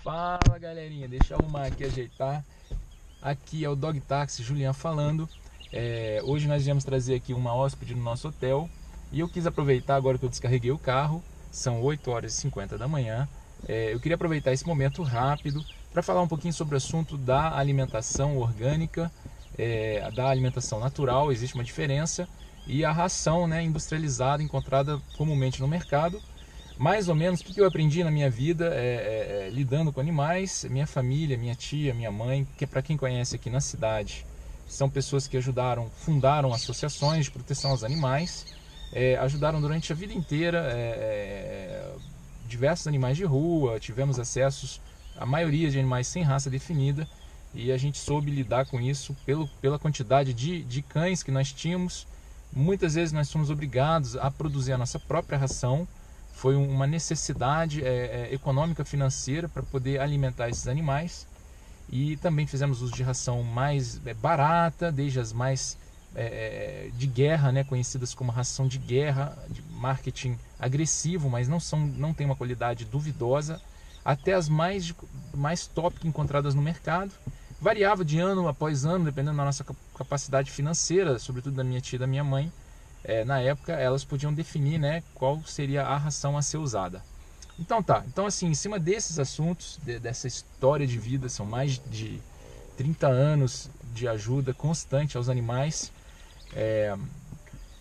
Fala galerinha, deixa eu arrumar aqui, ajeitar. Aqui é o Dog Taxi, Julian falando. Hoje nós viemos trazer aqui uma hóspede no nosso hotel e eu quis aproveitar agora que eu descarreguei o carro. São 8h50 da manhã. Eu queria aproveitar esse momento rápido para falar um pouquinho sobre o assunto da alimentação orgânica, da alimentação natural. Existe uma diferença, e a ração, né, industrializada encontrada comumente no mercado. Mais ou menos o que eu aprendi na minha vida lidando com animais. Minha família, minha tia, minha mãe, que para quem conhece aqui na cidade, são pessoas que fundaram associações de proteção aos animais, ajudaram durante a vida inteira diversos animais de rua. Tivemos acessos à maioria de animais sem raça definida, e a gente soube lidar com isso pela quantidade de cães que nós tínhamos. Muitas vezes nós fomos obrigados a produzir a nossa própria ração. Foi uma necessidade econômica, financeira, para poder alimentar esses animais. E também fizemos uso de ração mais barata, desde as mais de guerra, né, conhecidas como ração de guerra, de marketing agressivo, mas não tem uma qualidade duvidosa, até as mais top encontradas no mercado. Variava de ano após ano, dependendo da nossa capacidade financeira, sobretudo da minha tia e da minha mãe. Na época elas podiam definir, né, qual seria a ração a ser usada. Então assim, em cima desses assuntos, dessa história de vida, são mais de 30 anos de ajuda constante aos animais,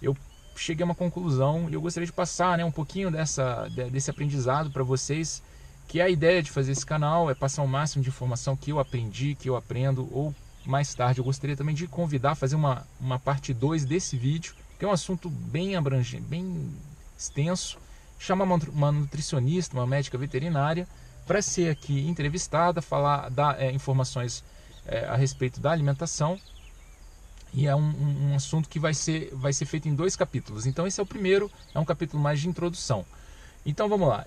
eu cheguei a uma conclusão e eu gostaria de passar, né, um pouquinho desse aprendizado para vocês, que a ideia de fazer esse canal é passar o máximo de informação que eu aprendi, que eu aprendo, ou mais tarde eu gostaria também de convidar a fazer uma parte 2 desse vídeo, que é um assunto bem abrangente, bem extenso. Chamar uma nutricionista, uma médica veterinária, para ser aqui entrevistada, dar informações a respeito da alimentação. E é um assunto que vai ser feito em 2 capítulos. Então esse é o primeiro, é um capítulo mais de introdução. Então vamos lá.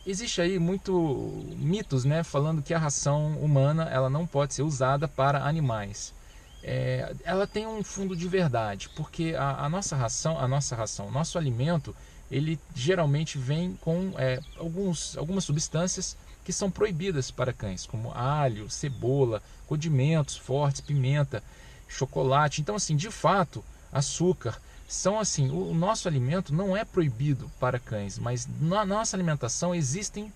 Existe aí muito mitos, né, falando que a ração humana ela não pode ser usada para animais. Ela tem um fundo de verdade, porque a nossa ração, o nosso alimento, ele geralmente vem com algumas substâncias que são proibidas para cães, como alho, cebola, condimentos fortes, pimenta, chocolate. Então, assim, de fato, açúcar são assim, o nosso alimento não é proibido para cães, mas na nossa alimentação existem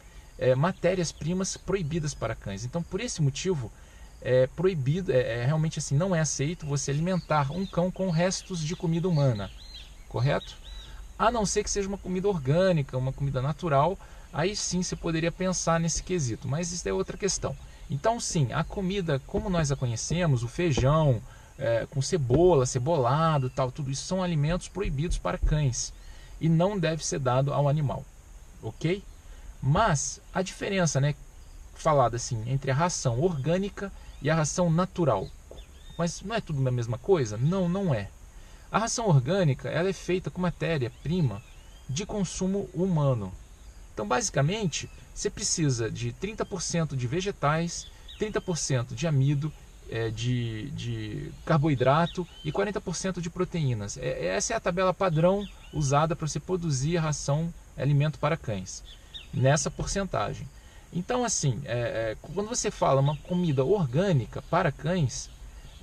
matérias-primas proibidas para cães. Então, por esse motivo, é proibido, realmente assim, não é aceito você alimentar um cão com restos de comida humana, correto? A não ser que seja uma comida orgânica, uma comida natural, aí sim você poderia pensar nesse quesito, mas isso é outra questão. Então sim, a comida como nós a conhecemos, o feijão com cebola, cebolado, tal, tudo isso são alimentos proibidos para cães e não deve ser dado ao animal, ok? Mas a diferença, né, falada assim, entre a ração orgânica e a ração natural, mas não é tudo a mesma coisa? Não, não é. A ração orgânica ela é feita com matéria-prima de consumo humano. Então, basicamente, você precisa de 30% de vegetais, 30% de amido, de carboidrato e 40% de proteínas. Essa é a tabela padrão usada para você produzir a ração alimento para cães, nessa porcentagem. Então, assim, quando você fala uma comida orgânica para cães,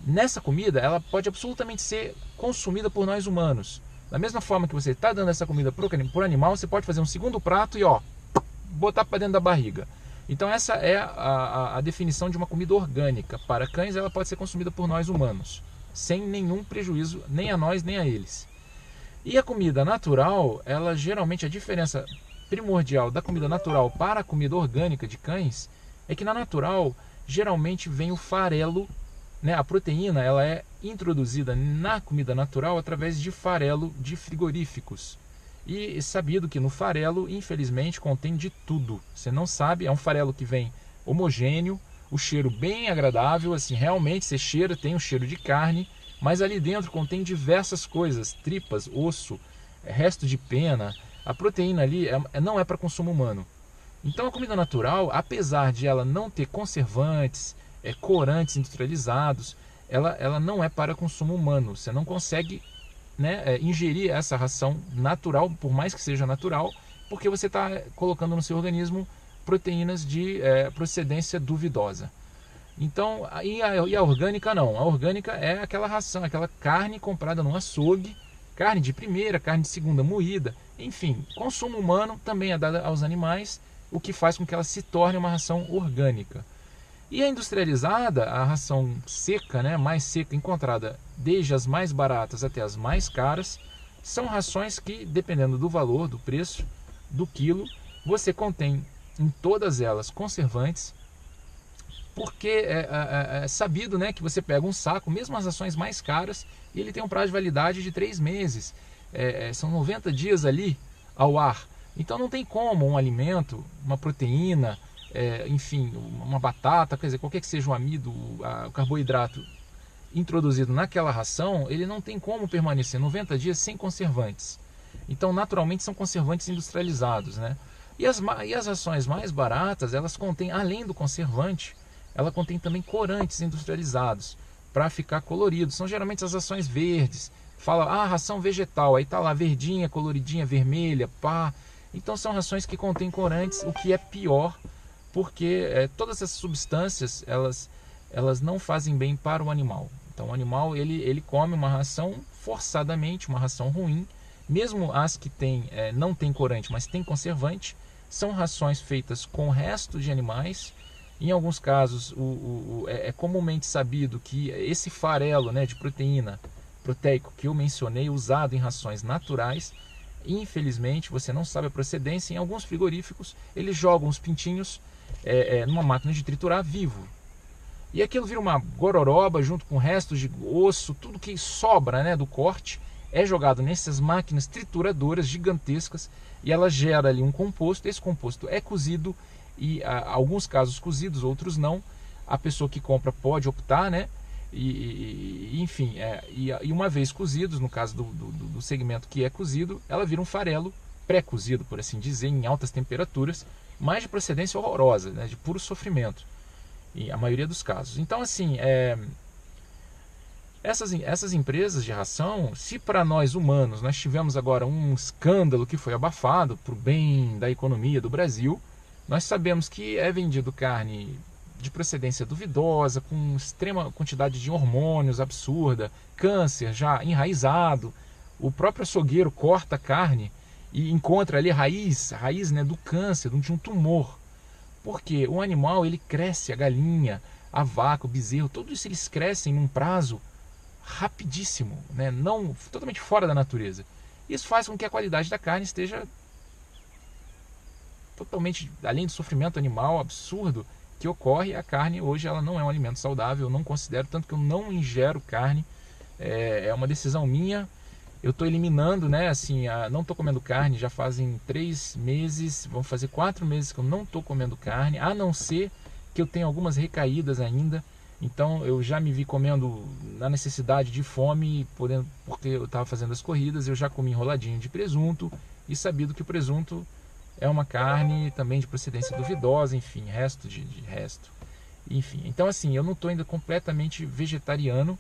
nessa comida ela pode absolutamente ser consumida por nós humanos. Da mesma forma que você está dando essa comida por animal, você pode fazer um segundo prato e botar para dentro da barriga. Então essa é a definição de uma comida orgânica. Para cães ela pode ser consumida por nós humanos, sem nenhum prejuízo nem a nós nem a eles. E a comida natural, ela geralmente, a diferença primordial da comida natural para a comida orgânica de cães é que na natural geralmente vem o farelo, né? A proteína ela é introduzida na comida natural através de farelo de frigoríficos. E sabido que no farelo, infelizmente, contém de tudo. Você não sabe, é um farelo que vem homogêneo, o cheiro bem agradável, assim, realmente você cheira, tem um cheiro de carne, mas ali dentro contém diversas coisas, tripas, osso, resto de pena. A proteína ali não é para consumo humano. Então a comida natural, apesar de ela não ter conservantes, corantes industrializados, ela não é para consumo humano. Você não consegue, né, ingerir essa ração natural, por mais que seja natural, porque você está colocando no seu organismo proteínas de procedência duvidosa. Então, e a orgânica não. A orgânica é aquela ração, aquela carne comprada num açougue, carne de primeira, carne de segunda moída, enfim, consumo humano também é dada aos animais, o que faz com que ela se torne uma ração orgânica. E a industrializada, a ração seca, né, mais seca, encontrada desde as mais baratas até as mais caras, são rações que, dependendo do valor, do preço, do quilo, você contém em todas elas conservantes, porque é sabido, né, que você pega um saco, mesmo as rações mais caras, e ele tem um prazo de validade de 3 meses, são 90 dias ali ao ar. Então não tem como um alimento, uma proteína, enfim, uma batata, quer dizer, qualquer que seja o amido, o carboidrato introduzido naquela ração, ele não tem como permanecer 90 dias sem conservantes. Então, naturalmente, são conservantes industrializados, né? E as rações mais baratas, elas contêm, além do conservante, ela contém também corantes industrializados, para ficar colorido. São geralmente as rações verdes. Fala, ração vegetal, aí tá lá verdinha, coloridinha, vermelha, pá. Então são rações que contêm corantes, o que é pior, porque todas essas substâncias, elas não fazem bem para o animal. Então o animal, ele come uma ração forçadamente, uma ração ruim. Mesmo as que não tem corante, mas tem conservante, são rações feitas com resto de animais. Em alguns casos, é comumente sabido que esse farelo, né, de proteína proteico que eu mencionei, usado em rações naturais, infelizmente, você não sabe a procedência. Em alguns frigoríficos, eles jogam os pintinhos numa máquina de triturar vivo. E aquilo vira uma gororoba junto com restos de osso, tudo que sobra, né, do corte, é jogado nessas máquinas trituradoras gigantescas e ela gera ali um composto. Esse composto é cozido e alguns casos cozidos, outros não. A pessoa que compra pode optar, né? Enfim, e uma vez cozidos, no caso do segmento que é cozido, ela vira um farelo pré-cozido, por assim dizer, em altas temperaturas, mas de procedência horrorosa, né? De puro sofrimento, em a maioria dos casos. Então, assim, essas empresas de ração, se para nós humanos nós tivemos agora um escândalo que foi abafado para o bem da economia do Brasil, nós sabemos que é vendido carne de procedência duvidosa, com extrema quantidade de hormônios absurda, câncer já enraizado. O próprio açougueiro corta a carne e encontra ali raiz, né, do câncer, de um tumor. Porque o animal, ele cresce, a galinha, a vaca, o bezerro, todos isso eles crescem num prazo rapidíssimo, né? Não totalmente fora da natureza. Isso faz com que a qualidade da carne esteja totalmente além do sofrimento animal absurdo que ocorre. A carne hoje ela não é um alimento saudável, eu não considero, tanto que eu não ingero carne. É uma decisão minha. Eu estou eliminando, né? Assim, não estou comendo carne já fazem 3 meses, vão fazer 4 meses que eu não estou comendo carne, a não ser que eu tenha algumas recaídas ainda. Então eu já me vi comendo na necessidade de fome, porque eu estava fazendo as corridas, eu já comi enroladinho de presunto, e sabido que o presunto é uma carne também de procedência duvidosa, enfim, resto de resto. Enfim, então assim, eu não estou ainda completamente vegetariano,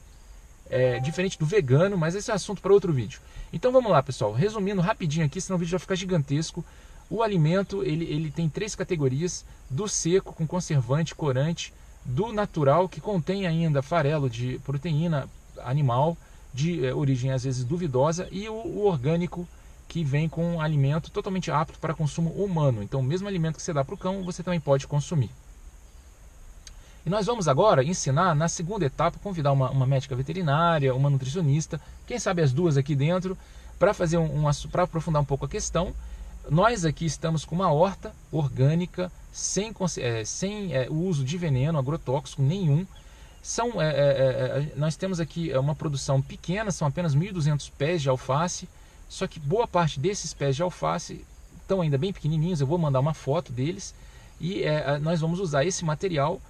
diferente do vegano, mas esse é assunto para outro vídeo. Então vamos lá, pessoal, resumindo rapidinho aqui, senão o vídeo vai ficar gigantesco. O alimento, ele tem 3 categorias: do seco, com conservante, corante; do natural, que contém ainda farelo de proteína animal, de origem às vezes duvidosa; e o orgânico, que vem com um alimento totalmente apto para consumo humano. Então o mesmo alimento que você dá para o cão, você também pode consumir. E nós vamos agora ensinar, na segunda etapa, convidar uma médica veterinária, uma nutricionista, quem sabe as duas aqui dentro, para fazer para aprofundar um pouco a questão. Nós aqui estamos com uma horta orgânica, sem o uso de veneno, agrotóxico nenhum. Nós temos aqui uma produção pequena, são apenas 1.200 pés de alface, só que boa parte desses pés de alface estão ainda bem pequenininhos. Eu vou mandar uma foto deles e nós vamos usar esse material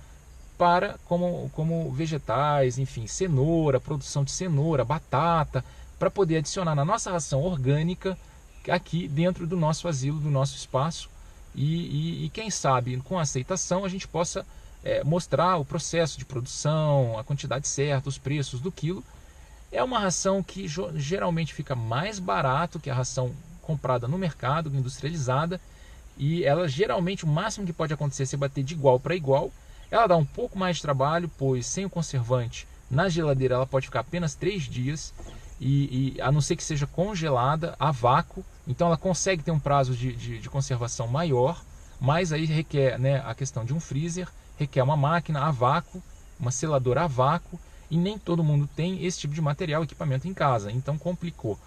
como vegetais, enfim, cenoura, produção de cenoura, batata, para poder adicionar na nossa ração orgânica aqui dentro do nosso asilo, do nosso espaço, e quem sabe com a aceitação a gente possa mostrar o processo de produção, a quantidade certa, os preços do quilo. É uma ração que geralmente fica mais barato que a ração comprada no mercado, industrializada, e ela geralmente, o máximo que pode acontecer é você bater de igual para igual. Ela dá um pouco mais de trabalho, pois sem o conservante na geladeira ela pode ficar apenas 3 dias, e a não ser que seja congelada a vácuo, então ela consegue ter um prazo de conservação maior, mas aí requer, né, a questão de um freezer, requer uma máquina a vácuo, uma seladora a vácuo, e nem todo mundo tem esse tipo de material, equipamento em casa, então complicou.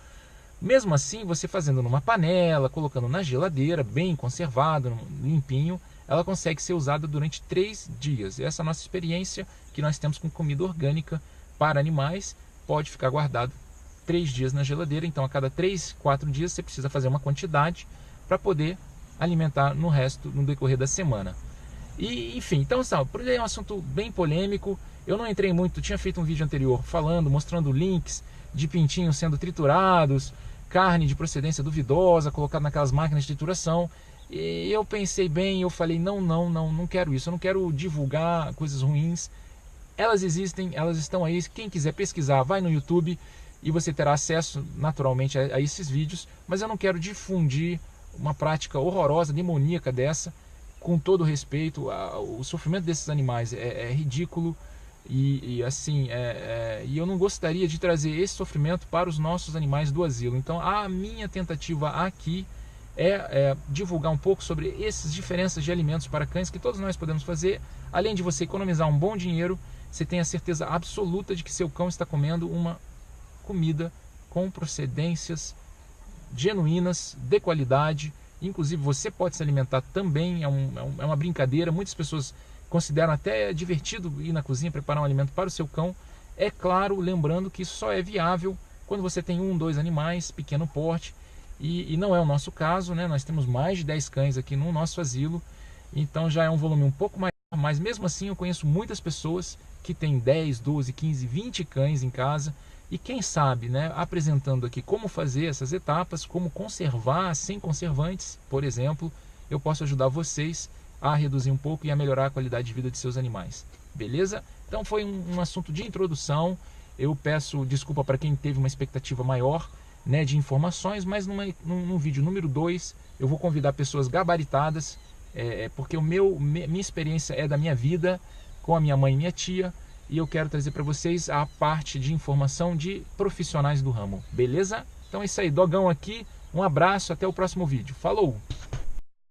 Mesmo assim, você fazendo numa panela, colocando na geladeira, bem conservado, limpinho, ela consegue ser usada durante 3 dias. Essa é a nossa experiência que nós temos com comida orgânica para animais. Pode ficar guardado 3 dias na geladeira, então a cada 3, 4 dias você precisa fazer uma quantidade para poder alimentar no resto, no decorrer da semana. E enfim, então é um assunto bem polêmico. Eu não entrei muito, tinha feito um vídeo anterior falando, mostrando links de pintinhos sendo triturados, carne de procedência duvidosa, colocada naquelas máquinas de trituração. E eu pensei bem, eu falei, não quero isso, eu não quero divulgar coisas ruins. Elas existem, elas estão aí, quem quiser pesquisar, vai no YouTube e você terá acesso naturalmente a esses vídeos, mas eu não quero difundir uma prática horrorosa, demoníaca dessa. Com todo respeito, o sofrimento desses animais é ridículo, e assim, e eu não gostaria de trazer esse sofrimento para os nossos animais do asilo. Então a minha tentativa aqui é divulgar um pouco sobre essas diferenças de alimentos para cães que todos nós podemos fazer. Além de você economizar um bom dinheiro, você tem a certeza absoluta de que seu cão está comendo uma comida com procedências genuínas, de qualidade. Inclusive você pode se alimentar também, é uma brincadeira. Muitas pessoas consideram até divertido ir na cozinha preparar um alimento para o seu cão. É claro, lembrando que isso só é viável quando você tem 1, 2 animais, pequeno porte, e não é o nosso caso, né? Nós temos mais de 10 cães aqui no nosso asilo, então já é um volume um pouco maior, mas mesmo assim eu conheço muitas pessoas que têm 10, 12, 15, 20 cães em casa. E quem sabe, né, apresentando aqui como fazer essas etapas, como conservar sem conservantes, por exemplo, eu posso ajudar vocês a reduzir um pouco e a melhorar a qualidade de vida de seus animais. Beleza? Então foi um assunto de introdução. Eu peço desculpa para quem teve uma expectativa maior, né, de informações, mas num vídeo número 2 eu vou convidar pessoas gabaritadas, porque minha experiência é da minha vida com a minha mãe e minha tia, e eu quero trazer para vocês a parte de informação de profissionais do ramo, beleza? Então é isso aí, Dogão aqui, um abraço, até o próximo vídeo, falou!